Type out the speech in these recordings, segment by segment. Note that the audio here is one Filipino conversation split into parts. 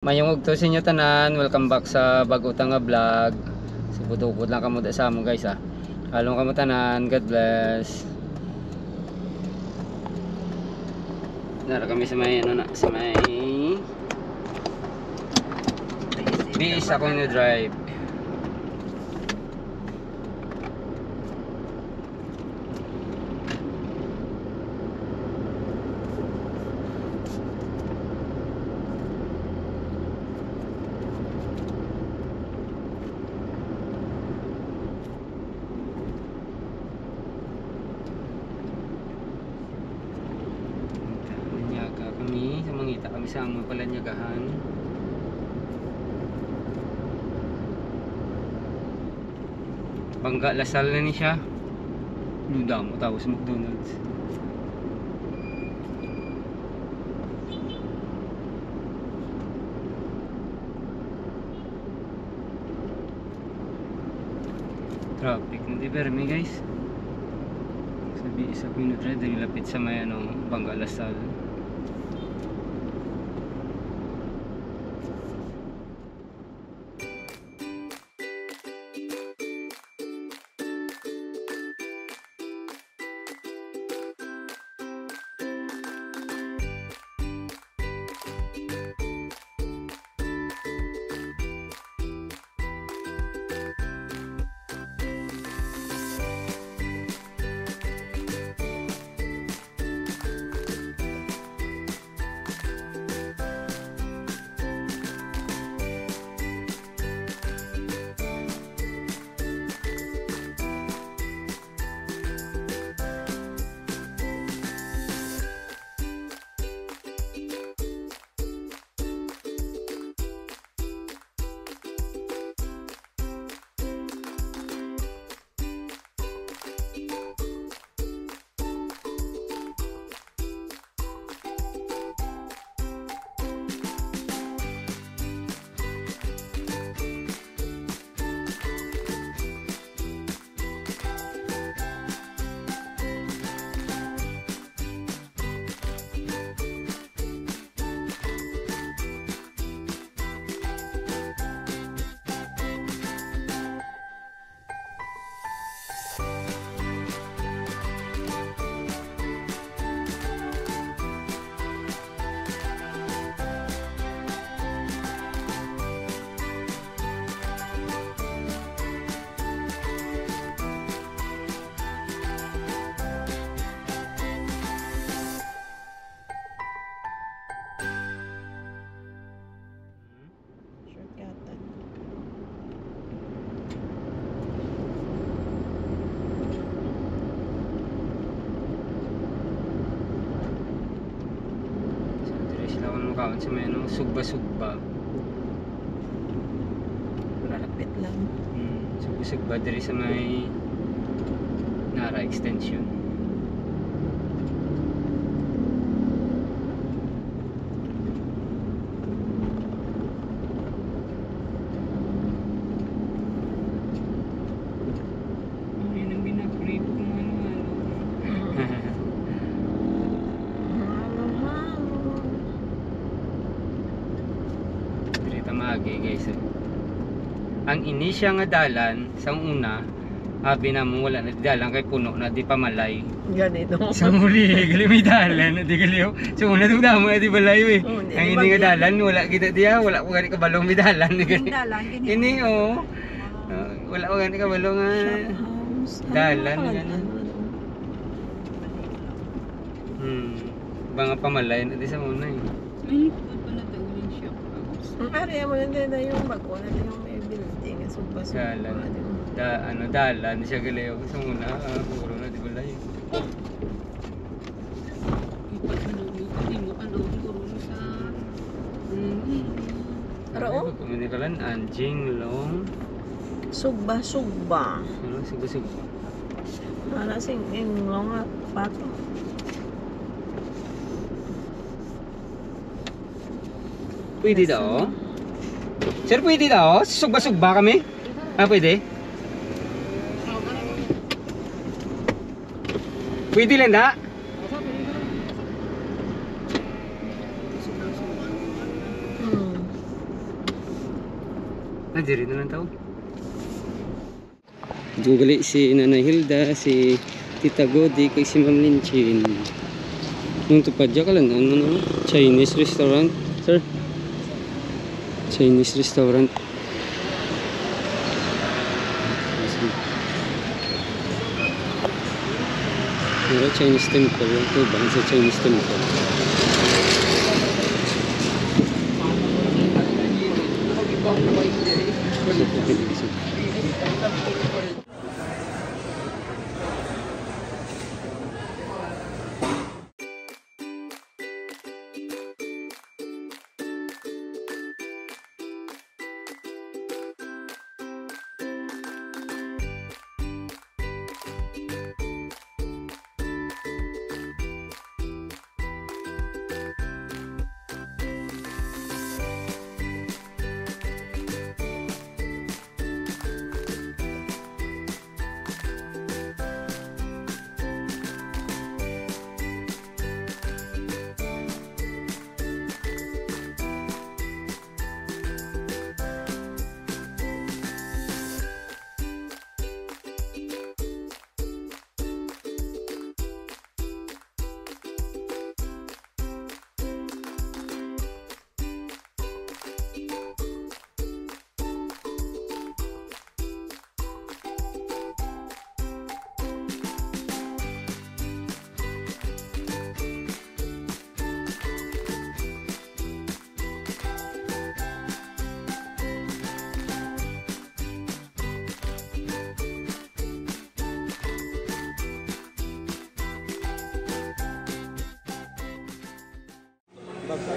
Mayong ugto sa inyo tanan, welcome back sa bago-tang nga vlog. Sibut-ubot lang kamo da sa amo guys ha. Halong kamo tanan, God bless. Nara kami sa may ano na, sa may bis ako yung drive. Kami sa among Palanyagahan. Bangga Lasal na ni siya. Duda mo tapos McDonald's. Traffic na di Berme guys. Sabi isa ko yung try dahil lapit sa may ano, Bangga Lasal. Sa may ano, Sugba-Sugba. Malapit lang. Sugba-Sugba diri sa may Nara Extension. Ayun ang binakrip kung ano-ano. Tamagi guys. Ang inisya nga dalan sang una, abi na mo wala na dalan kay puno na di pamalay. Ganito. Sa muli gali may dalan na di galiw. Sa una duda mo di balay eh. Ang ini nga dalan wala kita diya, wala ko gani kabalong may dalan ni gani. Ini oh. Wala ko gani kabalong nga dalan gani. Banga pamalay na di sa una eh. Ang area mo lang din na yung bago na yung may building. Sugba-Sugba. Dalan siya galayo. Sa muna, puro na di balay. Pero kuminikalan, Anjing Long. Sugba-Sugba. Ano, Sugba-Sugba. Para sing long at pato. Pwede daw. Sir, pwede daw. Sugba-sugba kami. Pwede. Pwede lang da. Ah, diri na lang tao. Dugali si Nanay Hilda, si Tita Godi, kay si Ma'am Linchin. Yung tupadya ka lang, ano na? Chinese restaurant, sir? Chinese restaurant. Pero Chinese temple, yung tubang sa Chinese temple.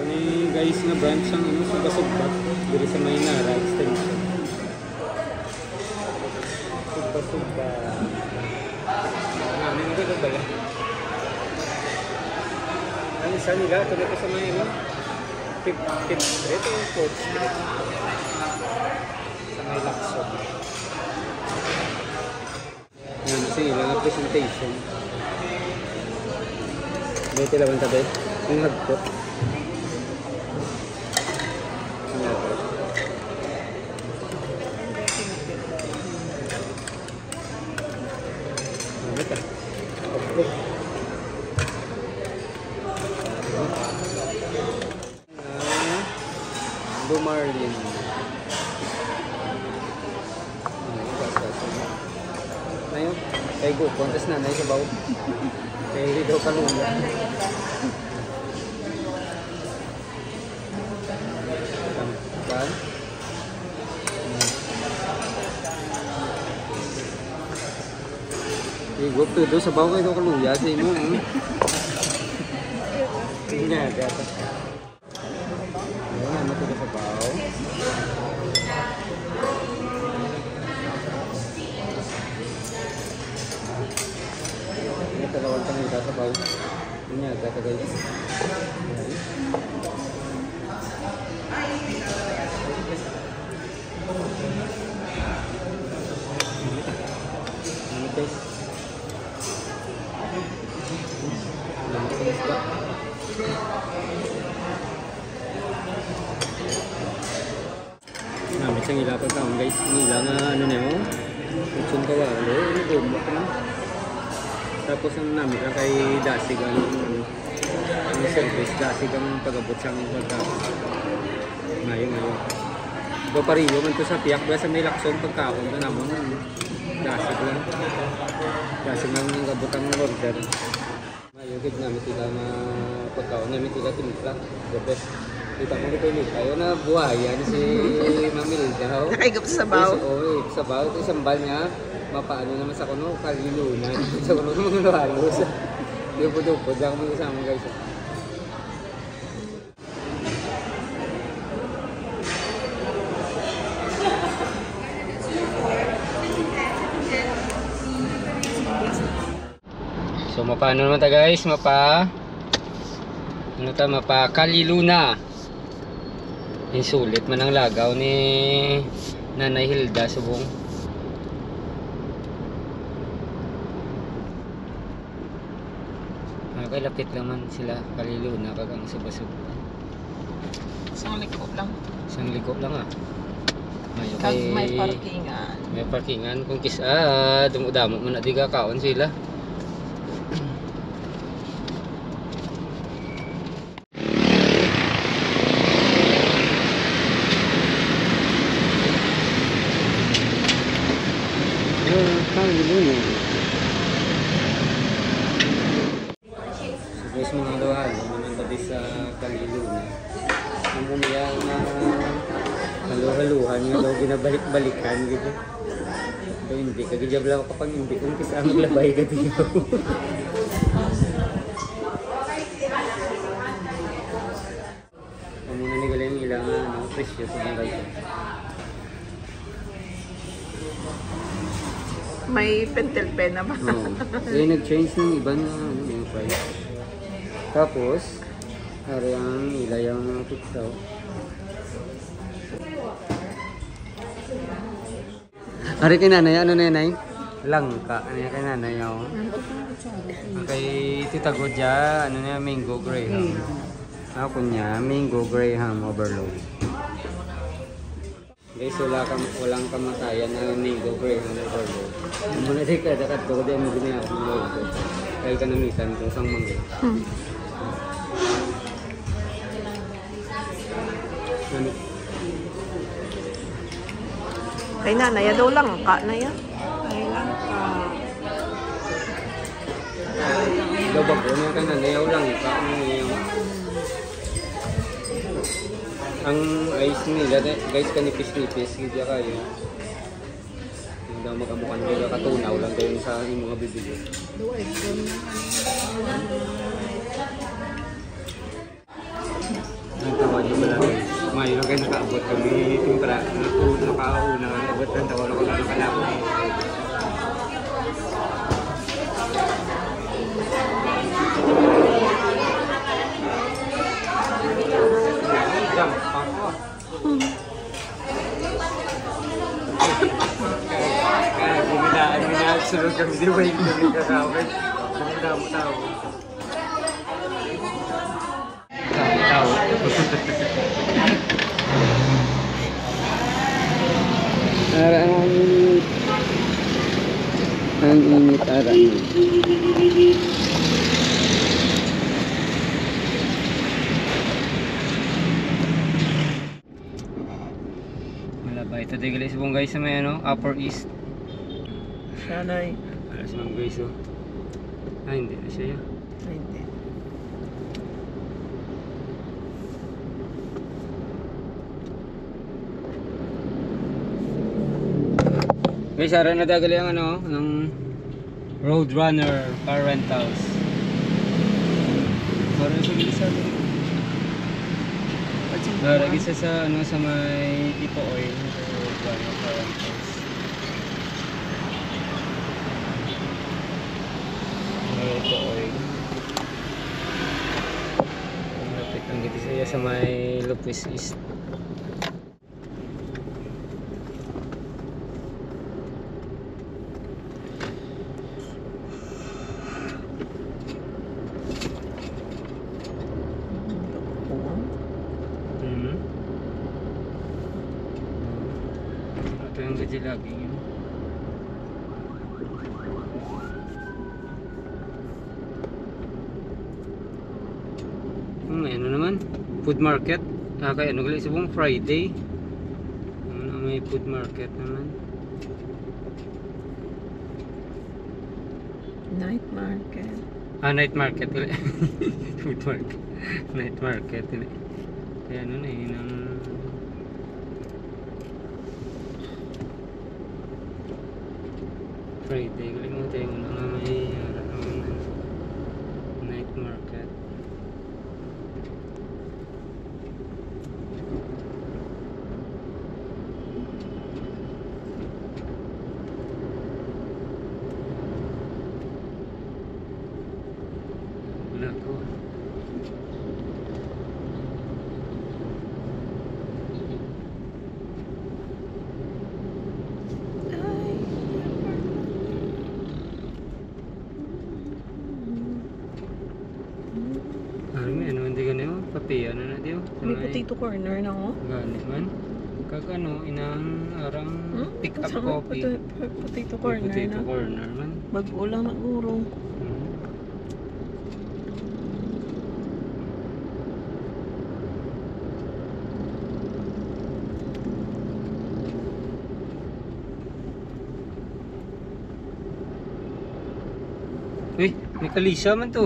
Ini guys na branch ang ano sa Basugbat diri sa Maynara extension. Basugbat. Ano nito ba yan? Ano sa nila to sa may ano? Tip ito coach. Sa may Lakson. Yan sila nga presentation. Dito lang tabi. Ang hagpo. Bumarlin. Nayo, kay go kontes na nay sa bawo. Kay daw kalula. Kan? Go to sa bawo kay daw kalula sa imo. Tingnan gata. Ayan, ano ito sa bawo. Ini dalawang tangita sa bawo. Ini agak guys. Ini guys. May isang ila pagkaon guys, nila nga ano na yun, utsong kawalo, ano bumok na. Tapos ang namin lang kay Dasig, ano service, Dasig ang pag-abot siyang pagkaon. Ngayon. Do pariyo man to sa piyak, sa may Lakson pagkaon na naman, Dasig lang. Dasig lang ang abot ang order. Ngayon, kaya namin sila na pagkaon, namin sila timpla, the best. Kita mo dito ulit. Ayaw na buhayan si Mamil daw. Nakaigap sa sabaw. Oo, sa sabaw. Ito sambal niya. Mapaano naman sa kuno, kalilunan. Sa kuno mga halos. Dupod-dupod lang mo kasama guys. So mapaano naman ta guys? Mapakaliluna. Sulit man ang lagaw ni Nanay Hilda subong. Okay, lapit naman sila kaliluna kagang subasub. Isang liko lang. Isang liko lang ah. Kag may parkingan. May parkingan kung kisa damo-damo man na di kakaon sila. Guys, mga luhalo naman tabi sa Kangiluna. Ang umiya na halu-haluhan nga daw ginabalik-balikan gitu. Ito hindi, kagijab lang kapag hindi kung kisa maglabay ka dito. Muna ni galing ilang presyo sa mga ganito. May pentel pen na ba? Oo. Kaya nag-change ng ibang yung price. Tapos, hari ang ilayang pizza. Hari kay nanay, ano na yanay? Langka. Ano yan kay nanay? Oh. Kay Tita Godja, ano na yan? Mango Graham. Ako niya, Mango Graham Overload. Guys, walang kamatayan na Mango Graham Overload. Ang mga di ka, dakat ko, di mo ginawa ng logo. Kaya kanamitan kung sang mangga. Kay nanay, daw langka na yan. Ay, langka. Daw bago niya ka na, nayaw lang ka. Ang ice nila, guys, kanipis-nipis, hindi kayo. Hindi daw makamukha nila, katunaw lang kayo sa inyong mga bibili. Ang tawad nyo pala, mayroon kayo nakaabot kami, timpra, nakauna, abot ng tawad ako na nakalapot. Kaya guminaan, sunod kami, di ba yung kami kasawin? Ang damo-tao. Tao. Ang init arang. Malabay. Ito tigil isbong guys sa may ano, Upper East. Sanay. Alas mga guys oh. Ay hindi na siya yun. Ay, hindi. Guys, araw na tagali ang ano, ng Roadrunner Car Rentals. Parang sa gilisa. Parang gisa sa ano sa may Tipo Oil, Roadrunner Car Rentals. Tipo Oil. Malapit ang giti siya sa may Lupis East. Ito yung gaji lagi yun. May ano naman, food market. Kaya ano gali sabong Friday. May food market naman. Night market. Night market gali. Food market. Night market gali. Kaya ano na yun ang Friday gali mo tayo na may night market. Wala ko. Ano may ano hindi ganito? Papiya na na diyo. May potato corner na oh. Gani man. Kag ano, inang arang pick up Kasama coffee. Potato corner Potato na. corner man. Bago lang na guro. Hmm. Uy, may kalisa man to.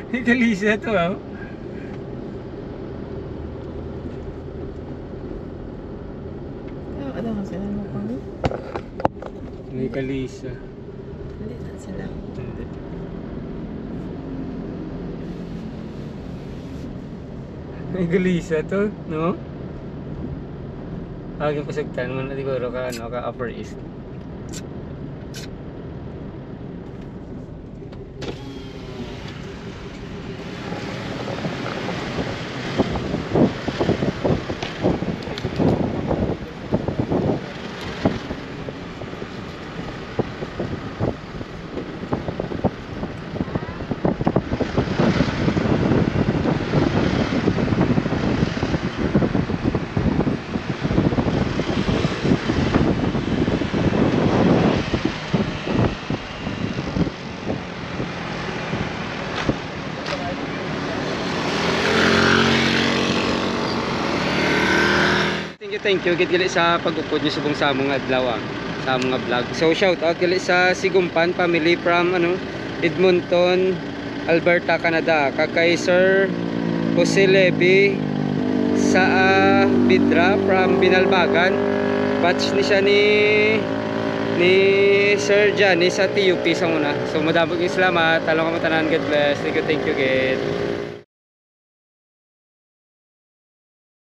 May kalisa to ah. Ano nga sila mo kami? May kalisa. Hindi na sila. Hindi. May kalisa to, no? Aging pasagtan mo na siguro ka, ano, ka Upper East. Thank you gid sa pag-upod niyo subong sa among adlaw sa mga vlog. So shout out gali sa Sigumpan family from ano Edmonton, Alberta, Canada. Kay Sir Jose Levy sa Bidra from Binalbagan. Batch ni siya ni Sir Johnny sa TUP sa una. So madamog salamat. Talong ka matanan. God bless. Thank you gid.